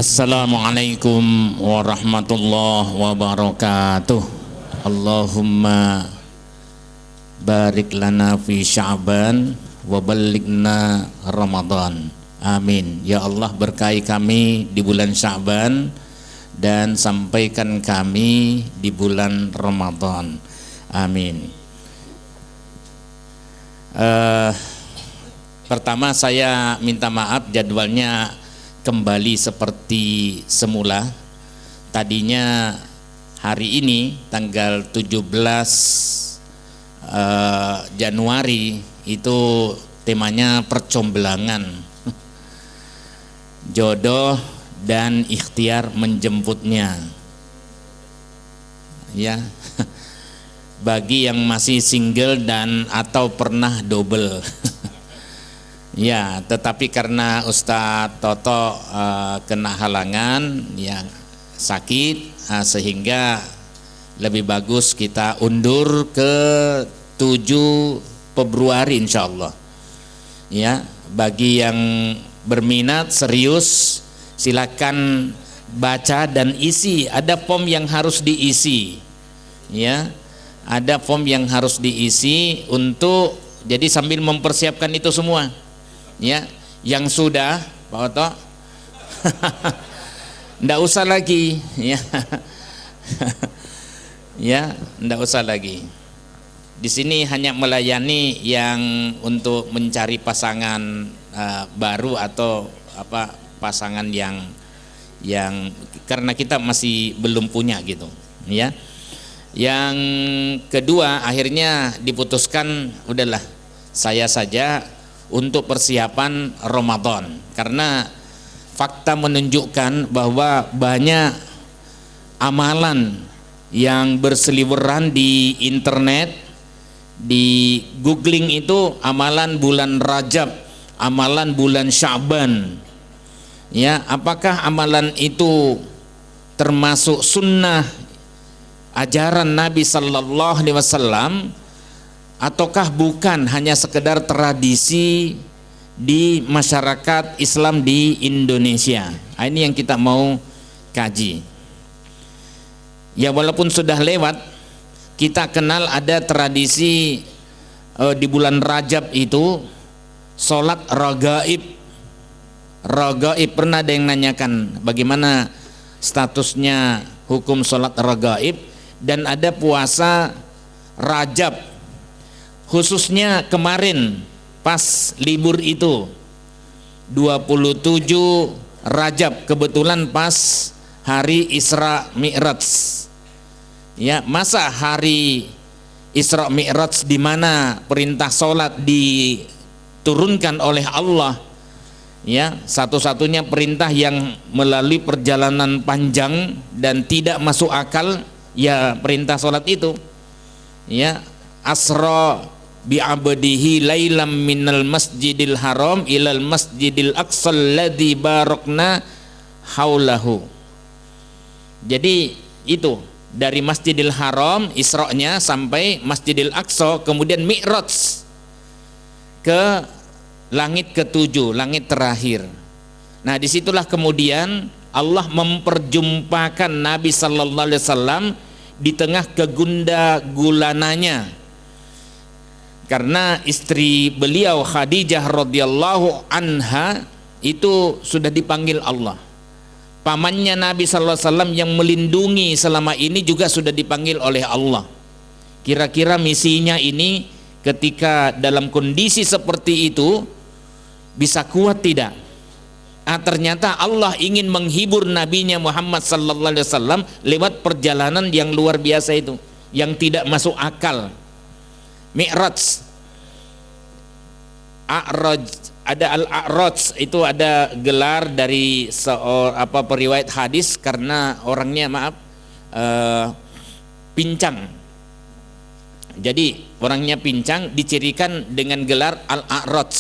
Assalamualaikum warahmatullahi wabarakatuh. Allahumma barik lana fi Sya'ban wa ballighna Ramadan. Amin. Ya Allah, berkahi kami di bulan Sya'ban dan sampaikan kami di bulan Ramadan. Amin. Pertama saya minta maaf, jadwalnya kembali seperti semula. Tadinya hari ini tanggal 17 Januari itu temanya percomblangan, jodoh dan ikhtiar menjemputnya. Ya, bagi yang masih single dan atau pernah double. Ya, tetapi karena Ustadz Toto kena halangan, ya sakit, sehingga lebih bagus kita undur ke 7 Februari insyaallah. Ya, bagi yang berminat serius silakan baca dan isi. Ada form yang harus diisi. Ya, ada form yang harus diisi untuk, jadi sambil mempersiapkan itu semua. Ya, yang sudah Pak Oto ndak usah lagi, ya. Ya, ndak usah lagi. Di sini hanya melayani yang untuk mencari pasangan baru atau apa, pasangan yang karena kita masih belum punya gitu, ya. Yang kedua akhirnya diputuskan udahlah saya saja untuk persiapan Ramadan, karena fakta menunjukkan bahwa banyak amalan yang berseliweran di internet, di googling itu amalan bulan Rajab, amalan bulan Sya'ban. Ya, apakah amalan itu termasuk sunnah ajaran Nabi Sallallahu Alaihi Wasallam ataukah bukan, hanya sekedar tradisi di masyarakat Islam di Indonesia? Nah, ini yang kita mau kaji. Ya, walaupun sudah lewat, kita kenal ada tradisi di bulan Rajab itu sholat ragaib. Ragaib, pernah ada yang nanyakan bagaimana statusnya hukum sholat ragaib? Dan ada puasa Rajab, khususnya kemarin pas libur itu 27 Rajab, kebetulan pas hari Isra Mi'raj. Ya, masa hari Isra Mi'raj di mana perintah sholat diturunkan oleh Allah, ya, satu-satunya perintah yang melalui perjalanan panjang dan tidak masuk akal, ya perintah sholat itu. Ya, asra bi'abdihi lailam minal masjidil haram ilal masjidil aqsal ladzi barakna haulahu. Jadi itu dari Masjidil Haram Isra-nya sampai Masjidil Aqsa, kemudian Mi'raj ke langit ke-7, langit terakhir. Nah, disitulah kemudian Allah memperjumpakan Nabi Sallallahu Alaihi Wasallam di tengah kegunda gulananya, karena istri beliau Khadijah radhiyallahu anha itu sudah dipanggil Allah. Pamannya Nabi sallallahu alaihi wasallam yang melindungi selama ini juga sudah dipanggil oleh Allah. Kira-kira misinya ini ketika dalam kondisi seperti itu bisa kuat tidak? Ternyata Allah ingin menghibur nabinya Muhammad sallallahu alaihi wasallam lewat perjalanan yang luar biasa itu, yang tidak masuk akal. Mi'raj, A'raj, ada Al-A'raj, itu ada gelar dari periwayat hadis karena orangnya pincang. Jadi orangnya pincang dicirikan dengan gelar Al-A'raj.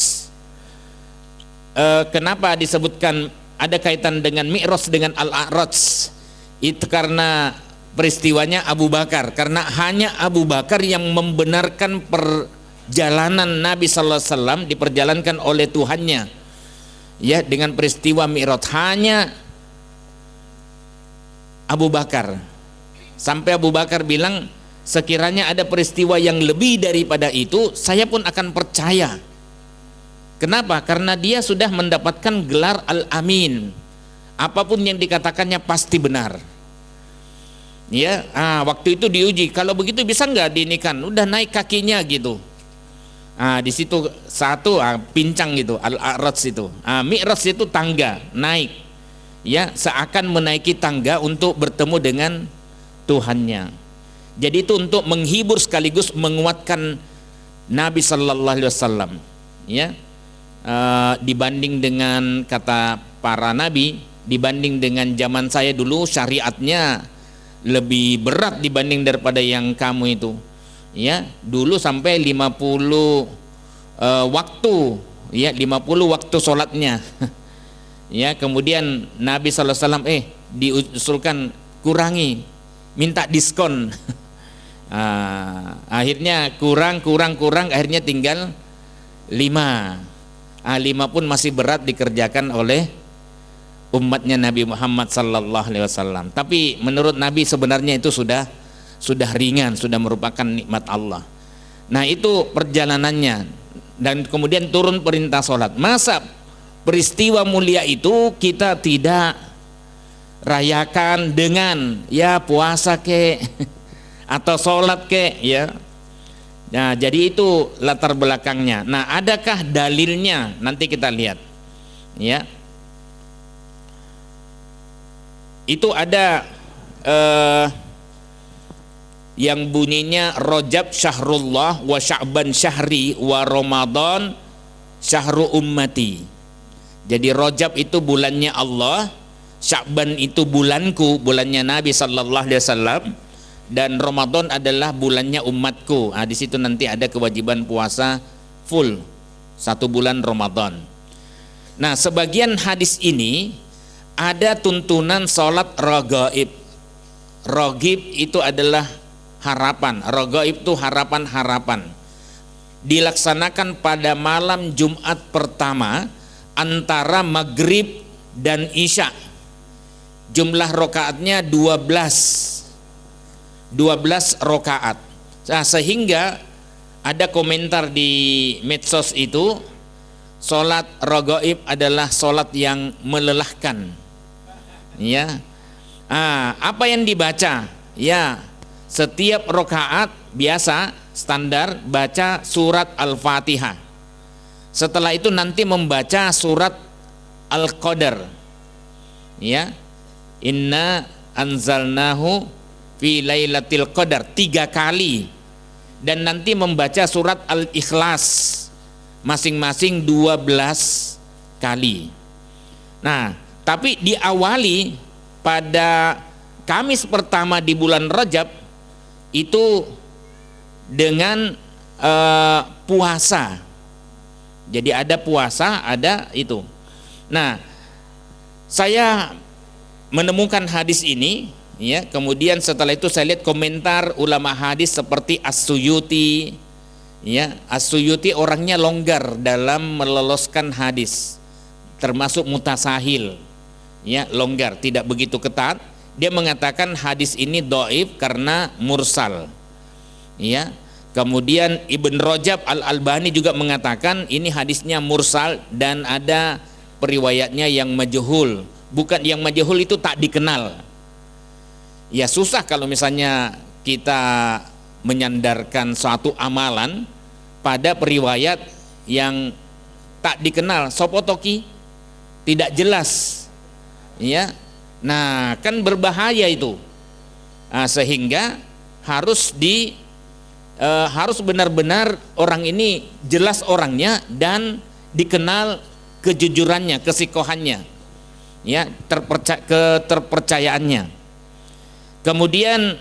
Kenapa disebutkan ada kaitan dengan Mi'raj dengan Al-A'raj? Itu karena peristiwanya Abu Bakar, karena hanya Abu Bakar yang membenarkan perjalanan Nabi sallallahu alaihi wasallam diperjalankan oleh Tuhannya, ya, dengan peristiwa Mi'raj. Hanya Abu Bakar. Sampai Abu Bakar bilang, sekiranya ada peristiwa yang lebih daripada itu, saya pun akan percaya. Kenapa? Karena dia sudah mendapatkan gelar Al-Amin. Apapun yang dikatakannya pasti benar. Ya, waktu itu diuji. Kalau begitu bisa nggak dinikahkan? Udah naik kakinya gitu. Di situ satu pincang gitu, Al-A'raj itu. Mi'raj itu tangga naik. Ya, seakan menaiki tangga untuk bertemu dengan Tuhannya. Jadi itu untuk menghibur sekaligus menguatkan Nabi Sallallahu Alaihi Wasallam. Ya, dibanding dengan kata para nabi, dibanding dengan zaman saya dulu syariatnya lebih berat dibanding daripada yang kamu itu. Ya, dulu sampai 50 waktu, ya 50 waktu sholatnya. Ya, kemudian Nabi Sallallahu Alaihi Wasallam diusulkan kurangi, minta diskon. Akhirnya kurang, akhirnya tinggal 5. 5 pun masih berat dikerjakan oleh umatnya Nabi Muhammad Sallallahu Alaihi Wasallam. Tapi menurut Nabi sebenarnya itu sudah ringan, sudah merupakan nikmat Allah. Nah, itu perjalanannya. Dan kemudian turun perintah sholat. Masa peristiwa mulia itu kita tidak rayakan dengan ya puasa ke atau sholat ke, ya. Nah, jadi itu latar belakangnya. Nah, adakah dalilnya? Nanti kita lihat. Ya. Itu ada yang bunyinya Rajab syahrullah wa Sya'ban syahri wa Ramadan syahru ummati. Jadi Rajab itu bulannya Allah, Sya'ban itu bulanku, bulannya Nabi Sallallahu Alaihi Wasallam, dan Ramadan adalah bulannya umatku. Di situ nanti ada kewajiban puasa full 1 bulan Ramadan. Nah, sebagian hadis ini ada tuntunan sholat ragaib. Ragib itu adalah harapan. Ragaib itu harapan-harapan. Dilaksanakan pada malam Jumat pertama antara maghrib dan isya. Jumlah rakaatnya 12 rakaat. Nah, sehingga ada komentar di medsos itu, sholat ragaib adalah sholat yang melelahkan. Ya, apa yang dibaca? Ya, setiap rakaat biasa standar baca surat Al-Fatihah. Setelah itu nanti membaca surat Al-Qadar. Ya, inna anzalnahu fi lailatul qadar 3 kali, dan nanti membaca surat Al-Ikhlas masing-masing 12 kali. Nah, tapi diawali pada Kamis pertama di bulan Rajab itu dengan puasa. Jadi ada puasa, ada itu. Nah, saya menemukan hadis ini, ya, kemudian setelah itu saya lihat komentar ulama hadis seperti As-Suyuti. Ya, As-Suyuti orangnya longgar dalam meloloskan hadis, termasuk mutasahil. Ya, longgar, tidak begitu ketat. Dia mengatakan hadis ini dhaif karena mursal. Ya. Kemudian Ibn Rajab Al-Albani juga mengatakan ini hadisnya mursal dan ada periwayatnya yang majhul. Bukan yang majhul itu tak dikenal. Ya, susah kalau misalnya kita menyandarkan suatu amalan pada periwayat yang tak dikenal, sopotoki, tidak jelas. Ya. Nah, kan berbahaya itu. Sehingga harus harus benar-benar orang ini jelas orangnya dan dikenal kejujurannya, kesikohannya, ya, keterpercayaannya. Kemudian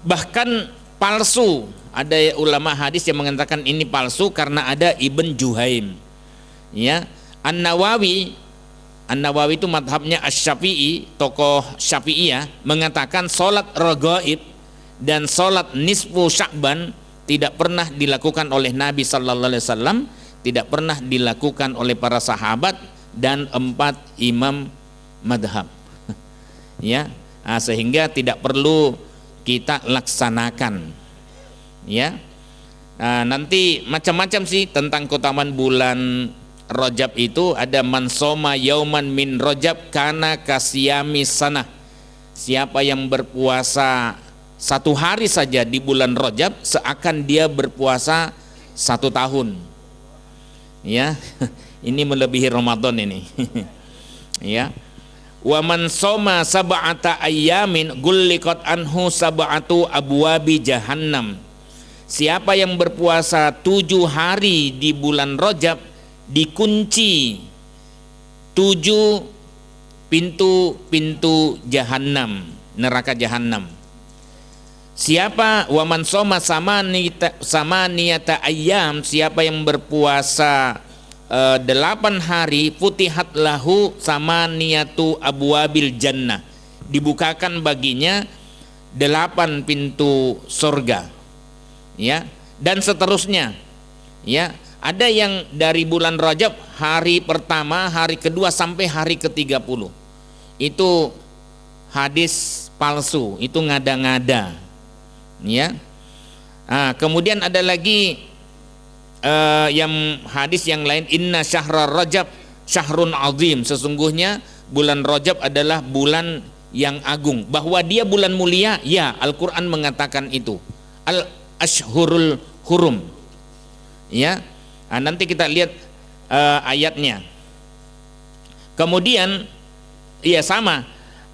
bahkan palsu, ada ulama hadis yang mengatakan ini palsu karena ada Ibn Juhaim. Ya, An-Nawawi itu madhabnya Asy-Syafi'i, tokoh Syafi'iyah, mengatakan sholat ragaib dan sholat nisfu Sya'ban tidak pernah dilakukan oleh Nabi Sallallahu Alaihi Wasallam, tidak pernah dilakukan oleh para sahabat dan 4 imam madhab. ya. Sehingga tidak perlu kita laksanakan, ya. Nanti macam-macam sih tentang keutamaan bulan Rajab itu. Ada man soma yauman min Rajab kana kasiyami sanah. Siapa yang berpuasa satu hari saja di bulan Rajab seakan dia berpuasa 1 tahun, ya. Ini melebihi Ramadan ini. Ya. Wa man soma sab'ata ayyamin gulliqat anhu sab'atu abwabi jahannam. Siapa yang berpuasa 7 hari di bulan Rajab, dikunci 7 pintu-pintu jahanam, neraka jahanam. Siapa waman soma samaniyata ayyam, siapa yang berpuasa 8 hari, futihat lahu samaniyatu abwabil jannah, dibukakan baginya 8 pintu surga, ya, dan seterusnya, ya. Ada yang dari bulan Rajab hari pertama, hari kedua sampai hari ke-30 itu hadis palsu, itu ngada-ngada, ya. Kemudian ada lagi yang hadis yang lain, inna syahrar Rajab syahrun azim, sesungguhnya bulan Rajab adalah bulan yang agung. Bahwa dia bulan mulia, ya, Al-Quran mengatakan itu, al ashhurul hurum, ya. Nanti kita lihat ayatnya. Kemudian ya sama,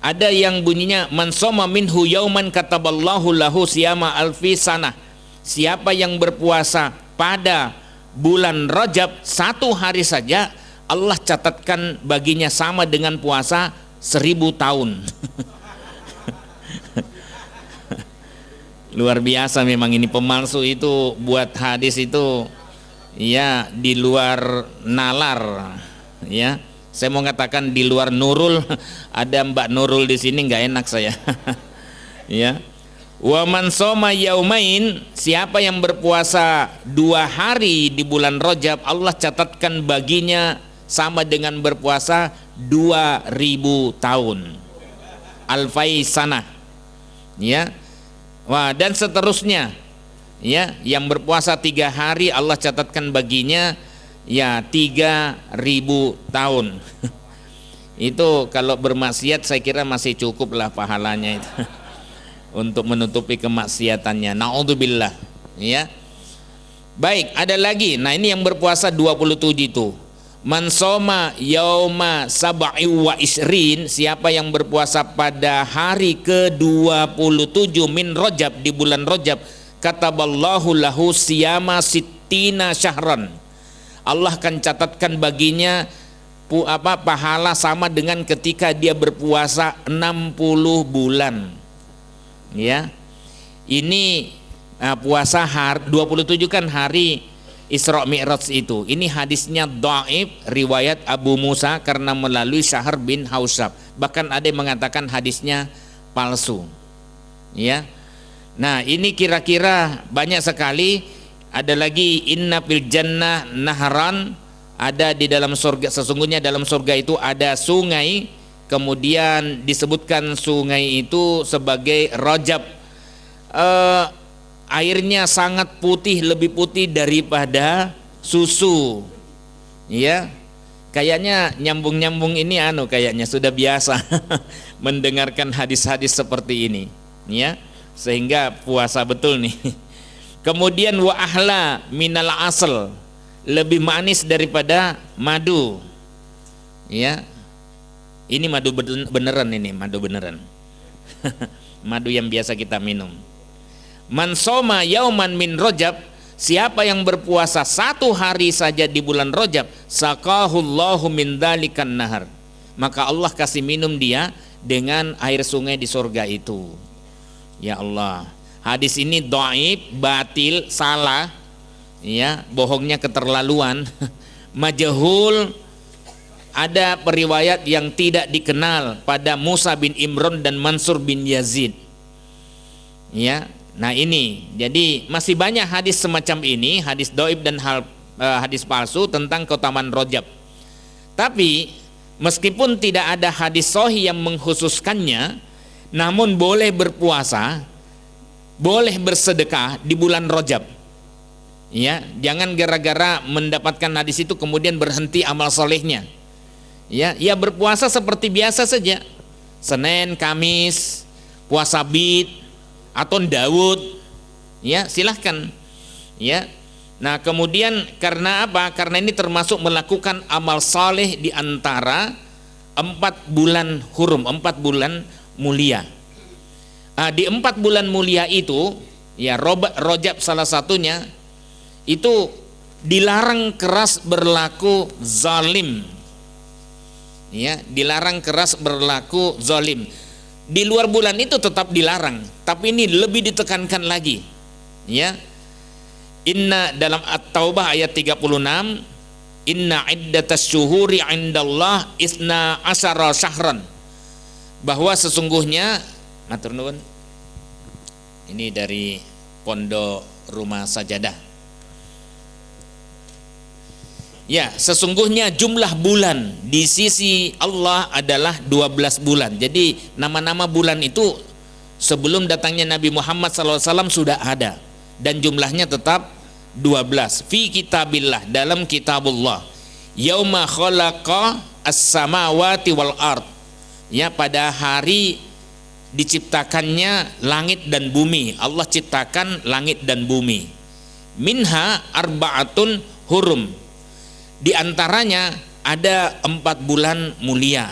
ada yang bunyinya man soma minhu yauman kataballahu lahu siyama alfi sanah. Siapa yang berpuasa pada bulan Rajab 1 hari saja, Allah catatkan baginya sama dengan puasa 1000 tahun. Luar biasa memang ini pemalsu itu buat hadis itu, ya, di luar nalar, ya. Saya mau katakan di luar Nurul. Ada Mbak Nurul di sini, nggak enak saya. Ya. Wa man soma yaumain, siapa yang berpuasa 2 hari di bulan Rajab, Allah catatkan baginya sama dengan berpuasa 2000 tahun. Alfai sanah, ya. Wah, dan seterusnya, ya, yang berpuasa 3 hari Allah catatkan baginya ya 3000 tahun. Itu kalau bermaksiat saya kira masih cukup lah pahalanya itu untuk menutupi kemaksiatannya. Naudzubillah, ya. Baik, ada lagi. Nah, ini yang berpuasa 27 itu. Man soma yauma sab'i wa isrin, siapa yang berpuasa pada hari ke-27 min Rajab, di bulan Rajab, kataballahu lahu siyama sittina syahran. Allah akan catatkan baginya pahala sama dengan ketika dia berpuasa 60 bulan. Ya. Ini puasa 27 kan hari Isra Mi'raj itu. Ini hadisnya dhaif riwayat Abu Musa karena melalui Syahr bin Hausab. Bahkan ada yang mengatakan hadisnya palsu. Ya. Nah, ini kira-kira banyak sekali. Ada lagi inna fil jannah nahran, ada di dalam surga, sesungguhnya dalam surga itu ada sungai, kemudian disebutkan sungai itu sebagai Rajab. Airnya sangat putih, lebih putih daripada susu, ya. Kayaknya nyambung-nyambung ini kayaknya sudah biasa mendengarkan hadis-hadis seperti ini, ya, sehingga puasa betul nih. Kemudian wa ahla minal asal, lebih manis daripada madu, ya. Ini madu beneran, ini madu beneran. Madu yang biasa kita minum. Man soma yauman min Rajab, siapa yang berpuasa 1 hari saja di bulan Rajab, saqahullahu min dzalikan nahar, maka Allah kasih minum dia dengan air sungai di surga itu. Ya Allah, hadis ini dhaif, batil, salah, ya, bohongnya keterlaluan. Majhul, ada periwayat yang tidak dikenal pada Musa bin Imran dan Mansur bin Yazid, ya. Nah, ini jadi masih banyak hadis semacam ini, hadis dhaif dan hadis palsu tentang keutamaan Rajab. Tapi meskipun tidak ada hadis sahih yang mengkhususkannya, namun boleh berpuasa, boleh bersedekah di bulan Rajab. Ya, jangan gara-gara mendapatkan hadis itu kemudian berhenti amal solehnya. Ya, berpuasa seperti biasa saja. Senin, Kamis, puasa Bid atau Daud. Ya, silahkan. Ya. Nah, kemudian karena apa? Karena ini termasuk melakukan amal soleh di antara 4 bulan hurum, 4 bulan mulia. Di 4 bulan mulia itu, ya Rajab salah satunya, itu dilarang keras berlaku zalim. Ya, dilarang keras berlaku zalim. Di luar bulan itu tetap dilarang, tapi ini lebih ditekankan lagi. Ya. Inna dalam At-Taubah ayat 36, inna iddatas syuhuri indallah isna asyara syahran, bahwa sesungguhnya, matur nuwun, ini dari Pondok Rumah Sajadah. Ya, sesungguhnya jumlah bulan di sisi Allah adalah 12 bulan. Jadi nama-nama bulan itu sebelum datangnya Nabi Muhammad SAW sudah ada, dan jumlahnya tetap 12. Fi kitabillah, dalam kitabullah. Yauma khalaqa as-samawati wal ard. Ya, pada hari diciptakannya langit dan bumi. Allah ciptakan langit dan bumi. Minha arba'atun hurum. Di antaranya ada 4 bulan mulia.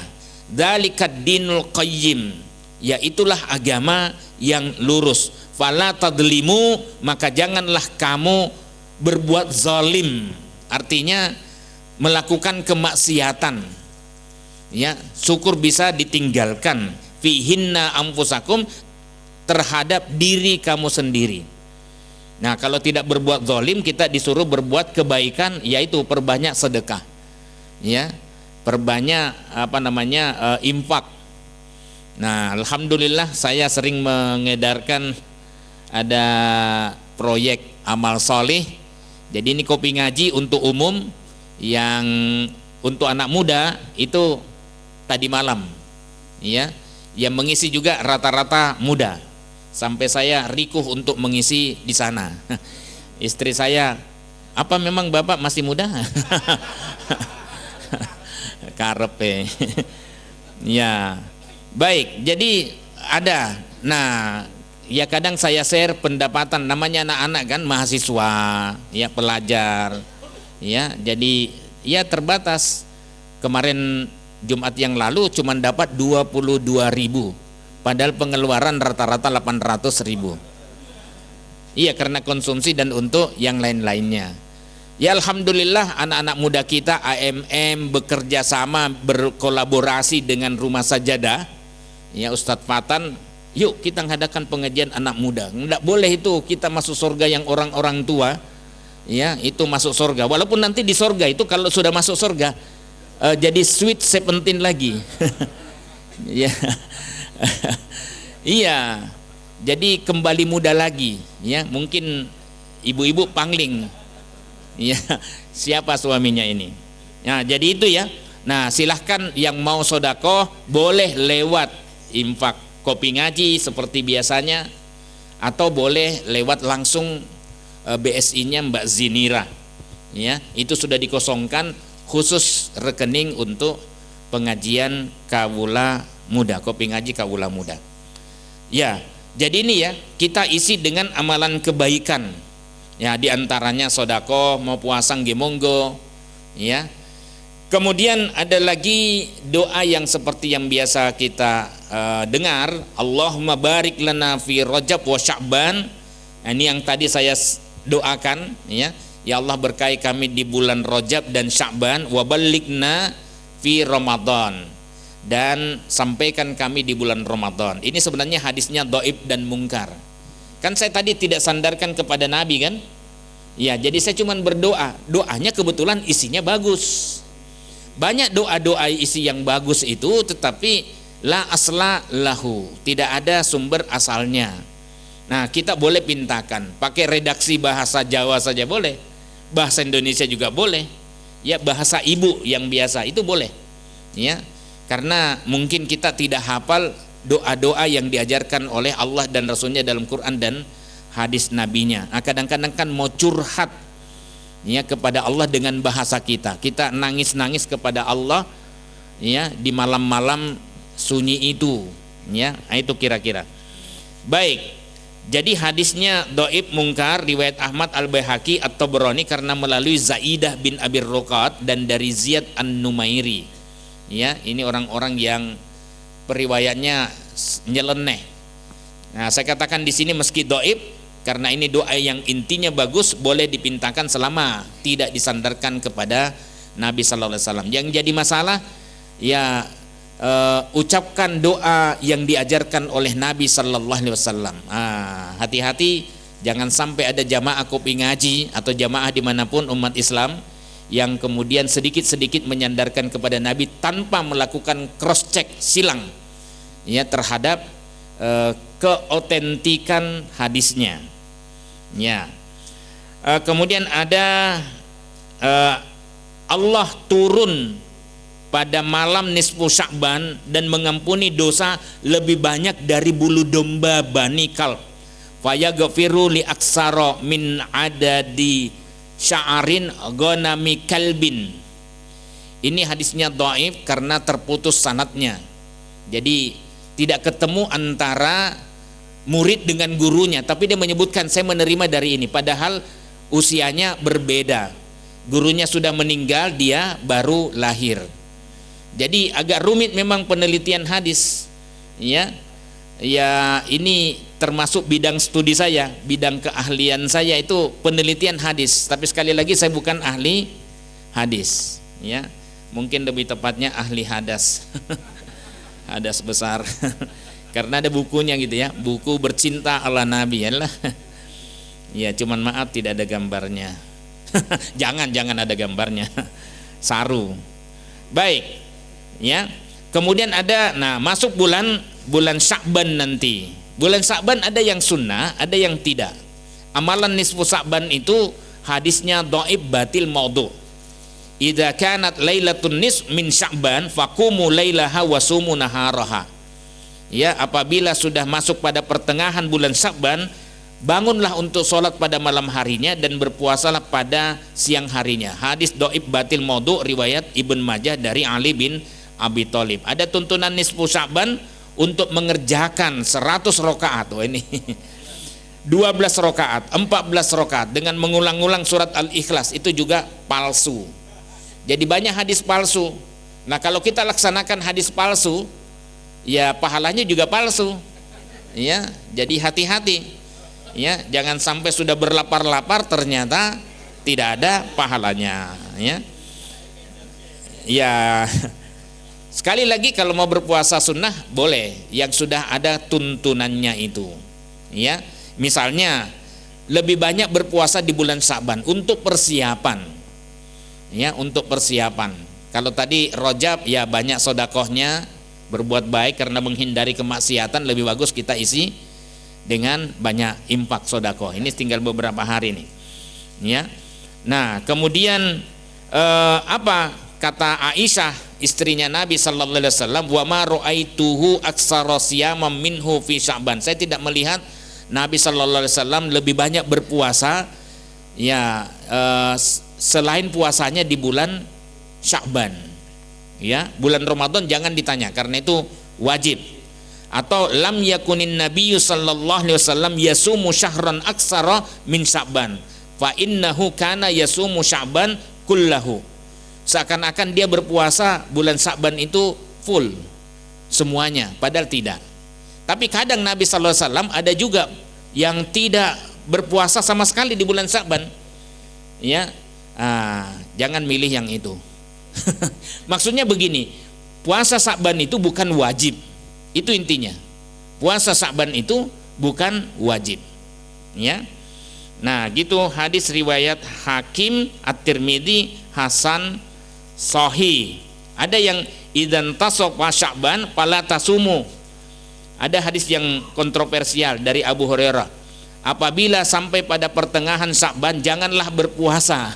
Dzalikad dinul qayyim. Yaitulah agama yang lurus. Fala tadlimu, maka janganlah kamu berbuat zalim, artinya melakukan kemaksiatan. Ya, syukur bisa ditinggalkan. Fihinna anfusakum, terhadap diri kamu sendiri. Nah, kalau tidak berbuat zalim, kita disuruh berbuat kebaikan, yaitu perbanyak sedekah. Ya, perbanyak infak. Nah, alhamdulillah saya sering mengedarkan ada proyek amal soleh. Jadi ini kopi ngaji untuk umum, yang untuk anak muda itu tadi malam. Ya, yang mengisi juga rata-rata muda. Sampai saya rikuh untuk mengisi di sana. Istri saya, apa memang Bapak masih muda? Karepe. Ya. Baik, jadi ada. Nah, ya kadang saya share pendapatan, namanya anak-anak kan, mahasiswa, ya pelajar. Ya, jadi ya terbatas. Kemarin Jumat yang lalu cuma dapat 22.000, padahal pengeluaran rata-rata 800.000. Iya, karena konsumsi dan untuk yang lain-lainnya. Ya alhamdulillah, anak-anak muda kita AMM bekerja sama, berkolaborasi dengan Rumah Sajadah. Ya, Ustadz Fatan, yuk kita ngadakan pengajian anak muda. Nggak boleh itu kita masuk surga yang orang-orang tua. Ya, itu masuk surga. Walaupun nanti di surga itu kalau sudah masuk surga jadi sweet 17 lagi. Ya. Iya. Jadi kembali muda lagi, ya. Mungkin ibu-ibu pangling. Ya, siapa suaminya ini? Nah, jadi itu ya. Nah, silahkan yang mau sodakoh boleh lewat infak kopi ngaji seperti biasanya, atau boleh lewat langsung BSI-nya Mbak Zinira. Ya, itu sudah dikosongkan khusus rekening untuk pengajian kawula muda, kopi ngaji kawula muda. Ya, jadi ini ya, kita isi dengan amalan kebaikan. Ya, diantaranya sodako, mau puasa nggih monggo. Ya. Kemudian ada lagi doa yang seperti yang biasa kita dengar, Allahumma barik lana fi Rajab wa Sya'ban. Nah, ini yang tadi saya doakan, ya. Ya Allah, berkahi kami di bulan Rajab dan Sya'ban, wa ballighna fi Ramadan, dan sampaikan kami di bulan Ramadan. Ini sebenarnya hadisnya dhaif dan mungkar. Kan saya tadi tidak sandarkan kepada Nabi kan? Ya, jadi saya cuma berdoa. Doanya kebetulan isinya bagus. Banyak doa-doa isi yang bagus itu, tetapi la asla lahu, tidak ada sumber asalnya. Nah, kita boleh pintakan, pakai redaksi bahasa Jawa saja boleh, bahasa Indonesia juga boleh, ya bahasa ibu yang biasa itu boleh. Ya, karena mungkin kita tidak hafal doa-doa yang diajarkan oleh Allah dan Rasulnya dalam Quran dan hadis nabinya. Kadang-kadang kan mau curhat ya kepada Allah dengan bahasa kita. Kita nangis-nangis kepada Allah ya di malam-malam sunyi itu ya. Itu kira-kira. Baik. Jadi hadisnya dhaif mungkar riwayat Ahmad Al-Baihaqi atau Tabrani karena melalui Zaidah bin Abi Ruqat dan dari Ziyad An-Numairi. Ya, ini orang-orang yang periwayatnya nyeleneh. Nah, saya katakan di sini meski dhaif karena ini doa yang intinya bagus, boleh dipintakan selama tidak disandarkan kepada Nabi sallallahu alaihi wasallam. Yang jadi masalah ya ucapkan doa yang diajarkan oleh Nabi sallallahu alaihi wasallam. Hati-hati jangan sampai ada jamaah kopi ngaji atau jamaah dimanapun umat Islam yang kemudian sedikit-sedikit menyandarkan kepada Nabi tanpa melakukan cross check silang ya terhadap keotentikan hadisnya. Ya. Kemudian ada Allah turun pada malam nisfu Sya'ban dan mengampuni dosa lebih banyak dari bulu domba Bani Kalb. Fayaghfiru li aksara min adadi sya'arin ghanami kalbin. Ini hadisnya dhaif karena terputus sanadnya. Jadi tidak ketemu antara murid dengan gurunya, tapi dia menyebutkan saya menerima dari ini padahal usianya berbeda. Gurunya sudah meninggal, dia baru lahir. Jadi agak rumit memang penelitian hadis. Ya. Ya, ini termasuk bidang studi saya, bidang keahlian saya itu penelitian hadis. Tapi sekali lagi saya bukan ahli hadis, ya. Mungkin lebih tepatnya ahli hadas. Hadas besar. Karena ada bukunya gitu ya, buku bercinta ala Nabi ya lah. Ya, cuman maaf tidak ada gambarnya. jangan ada gambarnya. Saru. Baik. Ya, kemudian ada, nah masuk bulan Sya'ban nanti. Bulan Sya'ban ada yang sunnah, ada yang tidak. Amalan nisfu Sya'ban itu hadisnya dhaif batil maudhu. Idza kanat lailatun nis min Sya'ban faqumu lailaha wa sumu naharaha. Ya, apabila sudah masuk pada pertengahan bulan Sya'ban, bangunlah untuk sholat pada malam harinya dan berpuasalah pada siang harinya. Hadis dhaif batil maudhu riwayat Ibn Majah dari Ali bin Abi Thalib. Ada tuntunan nisfu Sya'ban untuk mengerjakan 100 rakaat. Oh ini 12 rakaat, 14 rakaat dengan mengulang-ulang surat Al-Ikhlas itu juga palsu. Jadi banyak hadis palsu. Nah, kalau kita laksanakan hadis palsu, ya pahalanya juga palsu. Ya, jadi hati-hati. Ya, jangan sampai sudah berlapar-lapar ternyata tidak ada pahalanya, ya. Ya. Sekali lagi kalau mau berpuasa sunnah boleh yang sudah ada tuntunannya itu. Ya, misalnya lebih banyak berpuasa di bulan Sya'ban untuk persiapan. Ya, untuk persiapan. Kalau tadi Rajab ya banyak sodakohnya, berbuat baik karena menghindari kemaksiatan, lebih bagus kita isi dengan banyak infak sodakoh. Ini tinggal beberapa hari nih. Ya. Nah, kemudian apa kata Aisyah istrinya Nabi sallallahu alaihi wasallam, wa ma ra'aituhu aksara siyamam minhu fi Sya'ban. Saya tidak melihat Nabi sallallahu alaihi wasallam lebih banyak berpuasa ya selain puasanya di bulan Sya'ban. Ya, bulan Ramadan jangan ditanya karena itu wajib. Atau lam yakunin nabiyyu sallallahu alaihi wasallam yasumu syahran aksara min Sya'ban fa innahu kana yasumu Sya'ban kullahu. Seakan-akan dia berpuasa bulan Sya'ban itu full semuanya, padahal tidak. Tapi kadang Nabi sallallahu alaihi wasallam ada juga yang tidak berpuasa sama sekali di bulan Sya'ban. Ya, jangan milih yang itu. Maksudnya begini, puasa Sya'ban itu bukan wajib. Itu intinya. Puasa Sya'ban itu bukan wajib. Ya. Nah, gitu hadis riwayat Hakim At-Tirmidzi hasan sahih. Ada yang idzan tasafa Sya'ban fala tasumu. Ada hadis yang kontroversial dari Abu Hurairah. Apabila sampai pada pertengahan Sya'ban janganlah berpuasa.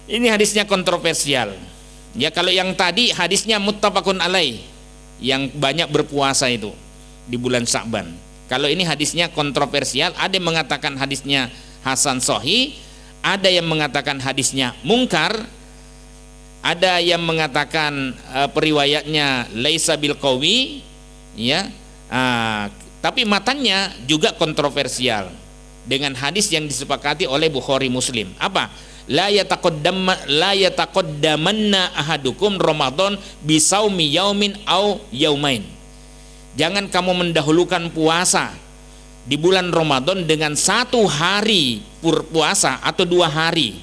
Ini hadisnya kontroversial. Ya, kalau yang tadi hadisnya muttafaqun alaih, yang banyak berpuasa itu di bulan Sya'ban. Kalau ini hadisnya kontroversial, ada yang mengatakan hadisnya hasan sahih, ada yang mengatakan hadisnya mungkar, ada yang mengatakan periwayatnya laisa bil qawi, ya. Tapi matannya juga kontroversial dengan hadis yang disepakati oleh Bukhari Muslim. Apa? La yataqaddamanna ahadukum Ramadan bisaumi yaumin au yaumain. Jangan kamu mendahulukan puasa di bulan Ramadan dengan 1 hari puasa atau 2 hari.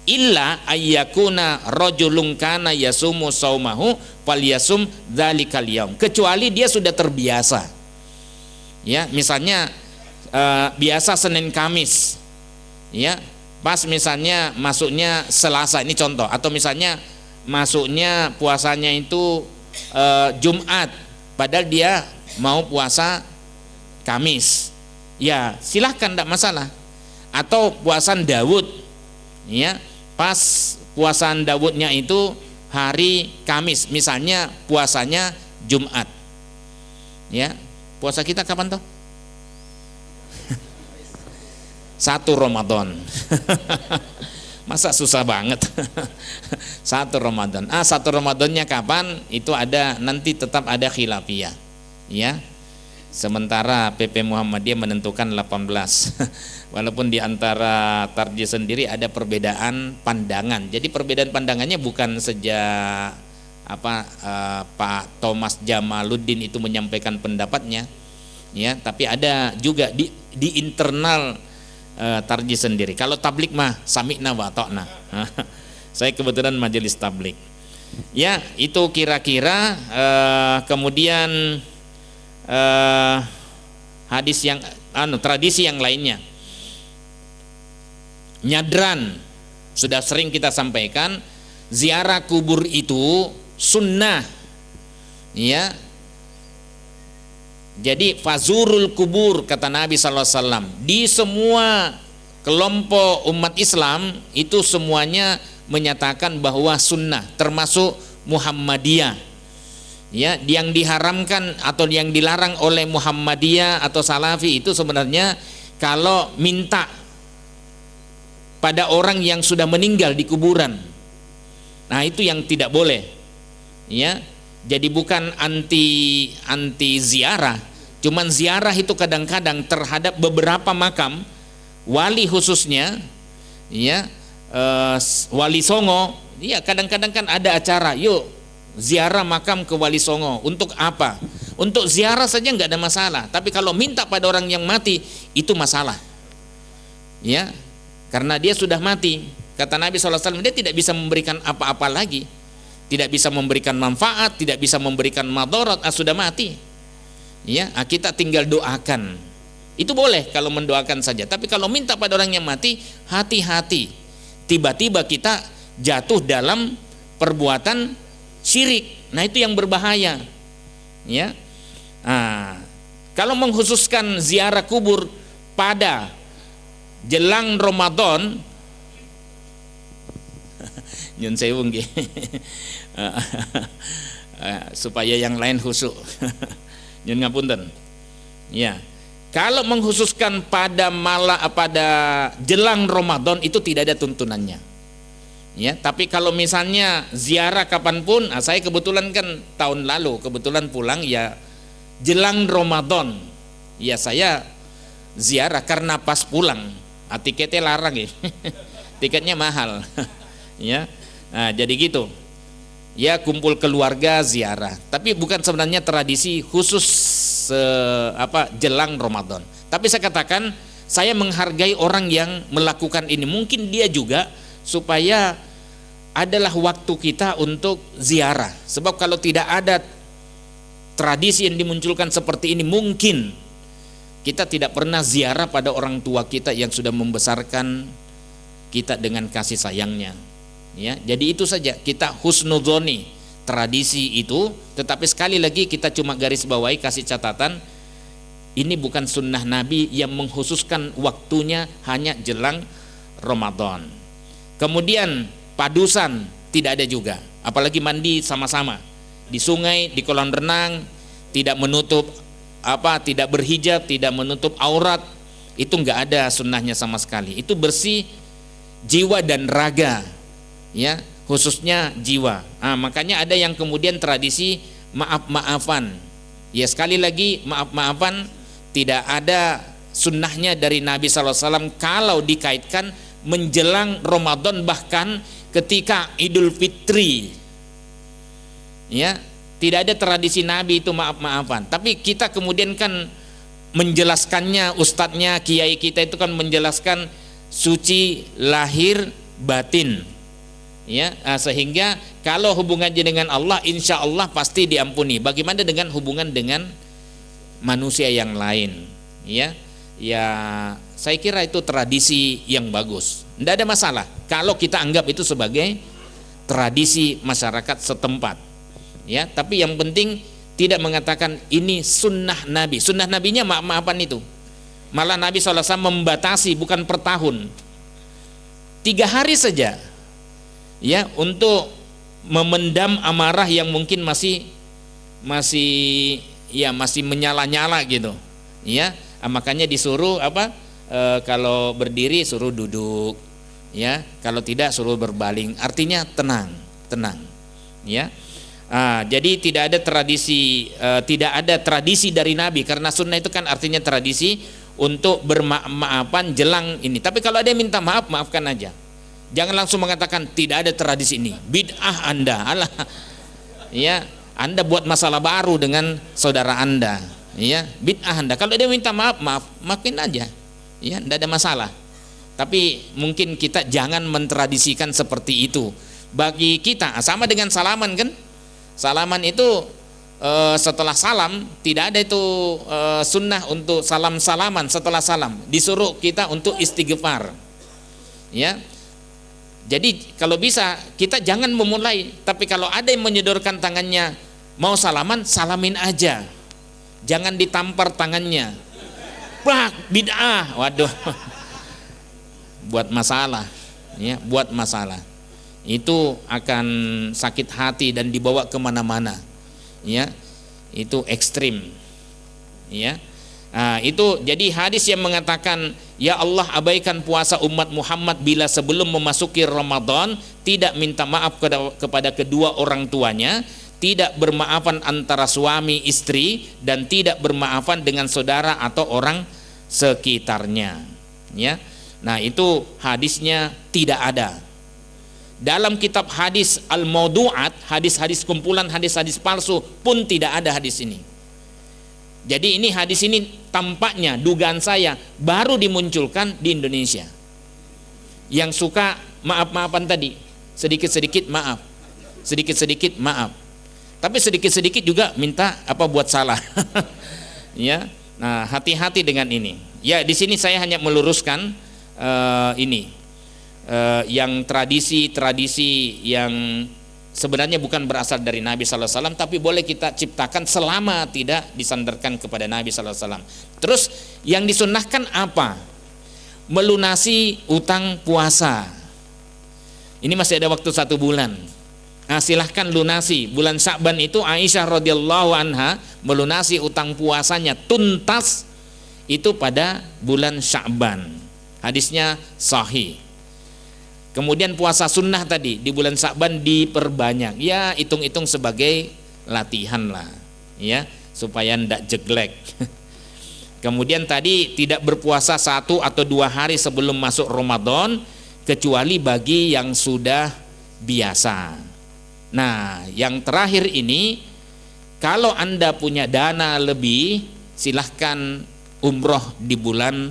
Illa ayyakuna rajulun kana yasumu saumahu falyasum dzalikal yaum. Kecuali dia sudah terbiasa. Ya, misalnya biasa Senin Kamis. Ya, pas misalnya masuknya Selasa, ini contoh, atau misalnya masuknya puasanya itu Jumat, padahal dia mau puasa Kamis, ya silahkan, tidak masalah. Atau puasan Daud, ya pas puasaan Daudnya itu hari Kamis, misalnya puasanya Jumat, ya puasa kita kapan toh? 1 Ramadan. Masa susah banget. 1 Ramadan. 1 Ramadannya kapan? Itu ada, nanti tetap ada khilafiyah. Ya. Sementara PP Muhammadiyah menentukan 18. Walaupun di antara tarjih sendiri ada perbedaan pandangan. Jadi perbedaan pandangannya bukan sejak Pak Thomas Jamaluddin itu menyampaikan pendapatnya. Ya, tapi ada juga di internal tarjih sendiri. Kalau tablik mah sami'na wa ta'na. Saya kebetulan majelis tablik. Ya, itu kira-kira. Kemudian hadis yang tradisi yang lainnya. Nyadran sudah sering kita sampaikan, ziarah kubur itu sunnah. Ya. Jadi fazurul kubur, kata Nabi SAW, di semua kelompok umat Islam itu semuanya menyatakan bahwa sunnah, termasuk Muhammadiyah. Ya, yang diharamkan atau yang dilarang oleh Muhammadiyah atau Salafi itu sebenarnya kalau minta pada orang yang sudah meninggal di kuburan. Nah, itu yang tidak boleh. Ya. Jadi bukan anti ziarah, cuman ziarah itu kadang-kadang terhadap beberapa makam wali khususnya, ya Wali Songo, ya kadang-kadang kan ada acara, yuk ziarah makam ke Wali Songo. Untuk apa? Untuk ziarah saja nggak ada masalah, tapi kalau minta pada orang yang mati itu masalah, ya karena dia sudah mati. Kata Nabi SAW, dia tidak bisa memberikan apa-apa lagi. Tidak bisa memberikan manfaat, tidak bisa memberikan madarat, sudah mati. Ya, kita tinggal doakan. Itu boleh kalau mendoakan saja. Tapi kalau minta pada orang yang mati, hati-hati. Tiba-tiba kita jatuh dalam perbuatan syirik. Nah, itu yang berbahaya. Ya. Kalau mengkhususkan ziarah kubur pada jelang Ramadan, nyun sewu nggih. Supaya yang lain khusyuk. Nyun ngapunten. Ya. Kalau mengkhususkan pada jelang Ramadan itu tidak ada tuntunannya. Ya, tapi kalau misalnya ziarah kapanpun, saya kebetulan kan tahun lalu kebetulan pulang ya jelang Ramadan. Ya saya ziarah karena pas pulang. Tiketnya larang ya. Tiketnya mahal. Ya. Nah, jadi gitu. Ya, kumpul keluarga ziarah. Tapi bukan sebenarnya tradisi khusus jelang Ramadan. Tapi saya katakan, saya menghargai orang yang melakukan ini. Mungkin dia juga supaya adalah waktu kita untuk ziarah. Sebab kalau tidak ada tradisi yang dimunculkan seperti ini, mungkin kita tidak pernah ziarah pada orang tua kita yang sudah membesarkan kita dengan kasih sayangnya. Ya, jadi itu saja, kita husnudzoni tradisi itu, tetapi sekali lagi kita cuma garis bawahi, kasih catatan, ini bukan sunnah Nabi yang mengkhususkan waktunya hanya jelang Ramadan. Kemudian padusan tidak ada juga. apalagi mandi sama-sama di sungai, di kolam renang, tidak menutup tidak berhijab, tidak menutup aurat, itu nggak ada sunnahnya sama sekali. Itu bersih jiwa dan raga, ya, khususnya jiwa. Makanya ada yang kemudian tradisi maaf-maafan. Ya, sekali lagi maaf-maafan tidak ada sunnahnya dari Nabi SAW kalau dikaitkan menjelang Ramadan, bahkan ketika Idul Fitri. Ya, tidak ada tradisi Nabi itu maaf-maafan. Tapi kita kemudian kan menjelaskannya, ustadznya, kiai kita itu kan menjelaskan suci lahir batin, ya, sehingga kalau hubungannya dengan Allah, insya Allah pasti diampuni. Bagaimana dengan hubungan dengan manusia yang lain? Ya, saya kira itu tradisi yang bagus. Tidak ada masalah kalau kita anggap itu sebagai tradisi masyarakat setempat. Ya, tapi yang penting tidak mengatakan ini sunnah Nabi. Sunnah Nabinya maaf-maafan itu. Malah Nabi SAW membatasi, bukan per tahun, 3 hari saja, ya, untuk memendam amarah yang mungkin masih menyala-nyala gitu, ya. Makanya disuruh kalau berdiri suruh duduk, ya, kalau tidak suruh berbaling, artinya tenang, ya. Jadi tidak ada tradisi dari Nabi, karena sunnah itu kan artinya tradisi untuk bermaafan jelang ini. Tapi kalau ada yang minta maaf, maafkan aja. Jangan langsung mengatakan tidak ada tradisi ini, bid'ah Anda, alah, ya, Anda buat masalah baru dengan saudara Anda, ya, bid'ah Anda. Kalau dia minta maaf, maafin aja, ya, tidak ada masalah. Tapi mungkin kita jangan mentradisikan seperti itu. Bagi kita sama dengan salaman kan. Salaman itu setelah salam tidak ada itu sunnah untuk salaman setelah salam. Disuruh kita untuk istighfar. Ya. Jadi kalau bisa kita jangan memulai, tapi kalau ada yang menyodorkan tangannya mau salaman, salamin aja. Jangan ditampar tangannya. Wah, bid'ah. Waduh. Buat masalah, ya, buat masalah. Itu akan sakit hati dan dibawa kemana-mana, ya, itu ekstrim, ya. Itu jadi hadis yang mengatakan, ya Allah abaikan puasa umat Muhammad bila sebelum memasuki Ramadan tidak minta maaf kepada kedua orang tuanya, tidak bermaafan antara suami istri, dan tidak bermaafan dengan saudara atau orang sekitarnya, ya. Nah, itu hadisnya tidak ada. Dalam kitab hadis Al-Maudu'at, hadis-hadis kumpulan hadis-hadis palsu pun tidak ada hadis ini. Jadi ini hadis ini tampaknya, dugaan saya, baru dimunculkan di Indonesia. Yang suka maaf-maafan tadi, sedikit-sedikit maaf, sedikit-sedikit maaf. Tapi sedikit-sedikit juga minta buat salah. Ya. Nah, hati-hati dengan ini. Ya, di sini saya hanya meluruskan yang tradisi-tradisi yang sebenarnya bukan berasal dari Nabi SAW, tapi boleh kita ciptakan selama tidak disandarkan kepada Nabi SAW. Terus yang disunnahkan apa? Melunasi utang puasa. Ini masih ada waktu 1 bulan. Silahkan lunasi. Bulan Sya'ban itu Aisyah radhiyallahu anha melunasi utang puasanya tuntas itu pada bulan Sya'ban. Hadisnya sahih. Kemudian puasa sunnah tadi di bulan Sya'ban diperbanyak. Ya, hitung-hitung sebagai latihan lah, ya, supaya ndak jeglek. Kemudian tadi tidak berpuasa 1 atau 2 hari sebelum masuk Ramadan, kecuali bagi yang sudah biasa. Nah, yang terakhir ini, kalau Anda punya dana lebih, silahkan umroh di bulan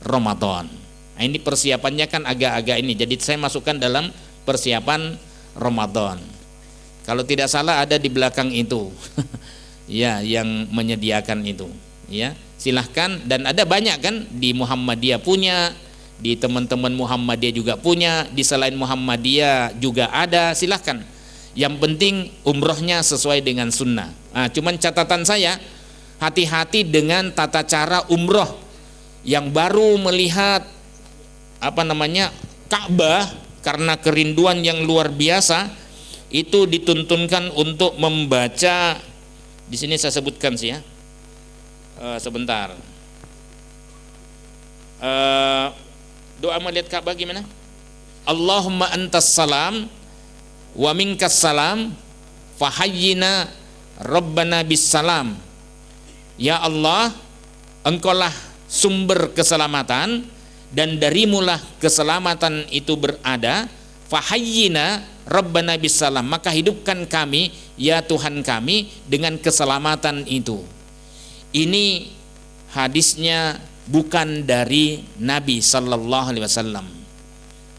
Ramadan. Nah, ini persiapannya kan agak-agak ini. Jadi saya masukkan dalam persiapan Ramadan. Kalau tidak salah ada di belakang itu. Ya, yang menyediakan itu. Ya, silahkan. Dan ada banyak kan, di Muhammadiyah punya, di teman-teman Muhammadiyah juga punya, di selain Muhammadiyah juga ada. Silahkan. Yang penting umrohnya sesuai dengan sunnah. Cuman catatan saya, hati-hati dengan tata cara umroh yang baru melihat Ka'bah karena kerinduan yang luar biasa, itu dituntunkan untuk membaca. Di sini saya sebutkan sih ya. Sebentar. Doa melihat Ka'bah gimana? Allahumma antas salam wa minkas salam fahayyina rabbana bis salam. Ya Allah, engkaulah sumber keselamatan dan darimulah keselamatan itu berada. Fahayyina rabbana bis salam, maka hidupkan kami ya Tuhan kami dengan keselamatan itu. Ini hadisnya bukan dari Nabi sallallahu alaihi wasallam.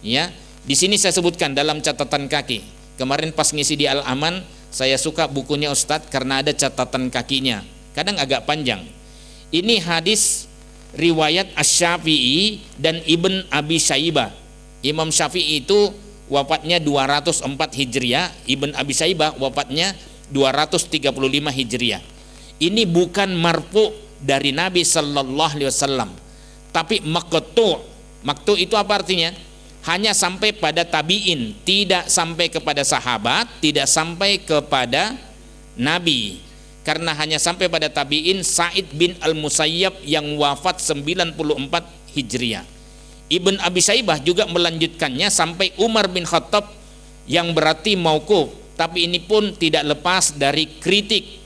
Ya, di sini saya sebutkan dalam catatan kaki. Kemarin pas ngisi di Al-Aman, saya suka bukunya Ustadz karena ada catatan kakinya. Kadang agak panjang. Ini hadis riwayat Asy-Syafi'i dan Ibn Abi Syaibah. Imam Syafi'i itu wafatnya 204 Hijriah, Ibn Abi Syaibah wafatnya 235 Hijriah. Ini bukan marfu dari Nabi sallallahu alaihi wasallam, tapi maqtu'. Maqtu' itu apa artinya? Hanya sampai pada tabi'in, tidak sampai kepada sahabat, tidak sampai kepada Nabi. Karena hanya sampai pada tabi'in Sa'id bin Al-Musayyab yang wafat 94 Hijriah. Ibn Abi Syaibah juga melanjutkannya sampai Umar bin Khattab yang berarti mauquf, tapi ini pun tidak lepas dari kritik.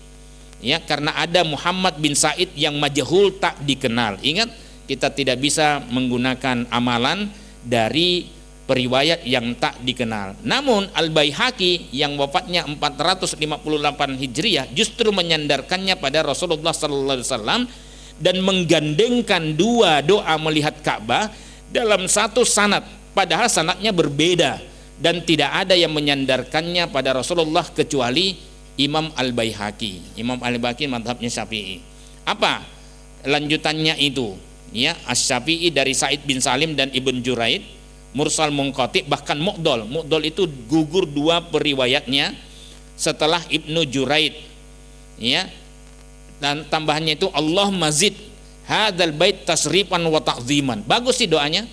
Ya, karena ada Muhammad bin Sa'id yang majhul, tak dikenal. Ingat, kita tidak bisa menggunakan amalan dari periwayat yang tak dikenal. Namun Al-Baihaqi yang wafatnya 458 Hijriah justru menyandarkannya pada Rasulullah sallallahu alaihi wasallam dan menggandengkan dua doa melihat Ka'bah dalam satu sanad, padahal sanadnya berbeda dan tidak ada yang menyandarkannya pada Rasulullah kecuali Imam Al-Baihaqi. Imam Al-Baihaqi mazhabnya Syafi'i. Apa lanjutannya itu? Ya, Asy-Syafi'i dari Sa'id bin Salim dan Ibn Juraid, mursal munqati, bahkan mu'dol. Mu'dol itu gugur dua periwayatnya setelah Ibnu Juraid. Ya. Dan tambahannya itu Allah mazid hadzal bait tasrifan wa ta'ziman. Bagus sih doanya.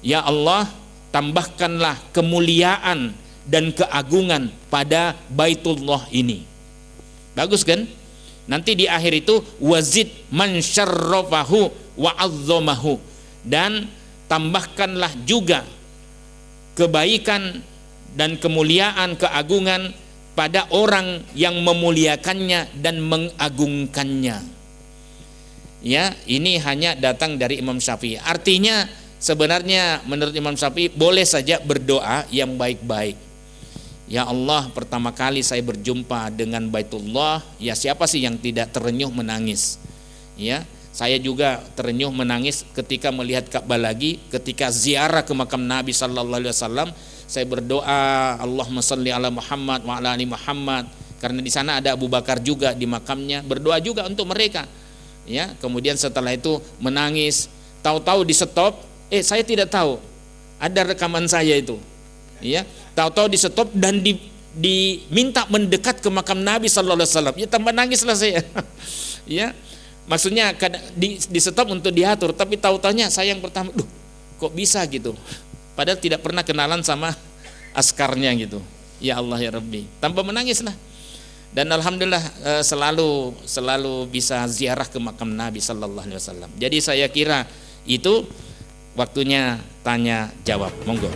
Ya Allah, tambahkanlah kemuliaan dan keagungan pada Baitullah ini. Bagus kan? Nanti di akhir itu wazid man syarrafahu wa 'azzamahu, dan tambahkanlah juga kebaikan dan kemuliaan, keagungan pada orang yang memuliakannya dan mengagungkannya. Ya, ini hanya datang dari Imam Syafi'i. Artinya sebenarnya menurut Imam Syafi'i boleh saja berdoa yang baik-baik. Ya Allah, pertama kali saya berjumpa dengan Baitullah, ya siapa sih yang tidak terenyuh menangis? Ya, saya juga terenyuh menangis ketika melihat Ka'bah lagi, ketika ziarah ke makam Nabi sallallahu alaihi wasallam. Saya berdoa, Allahumma shalli ala Muhammad wa ala ali Muhammad, karena di sana ada Abu Bakar juga di makamnya, berdoa juga untuk mereka. Ya, kemudian setelah itu menangis, tahu-tahu di stop, saya tidak tahu ada rekaman saya itu. Ya, tahu-tahu di stop dan diminta mendekat ke makam Nabi sallallahu alaihi wasallam. Ya, tambah nangislah saya. Ya, maksudnya di stop untuk diatur, tapi tahu-tahunya saya yang pertama, kok bisa gitu? Padahal tidak pernah kenalan sama askarnya gitu. Ya Allah ya Rabbi, tanpa menangislah. Dan alhamdulillah selalu bisa ziarah ke makam Nabi sallallahu alaihi wasallam. Jadi saya kira itu waktunya tanya jawab. Monggo.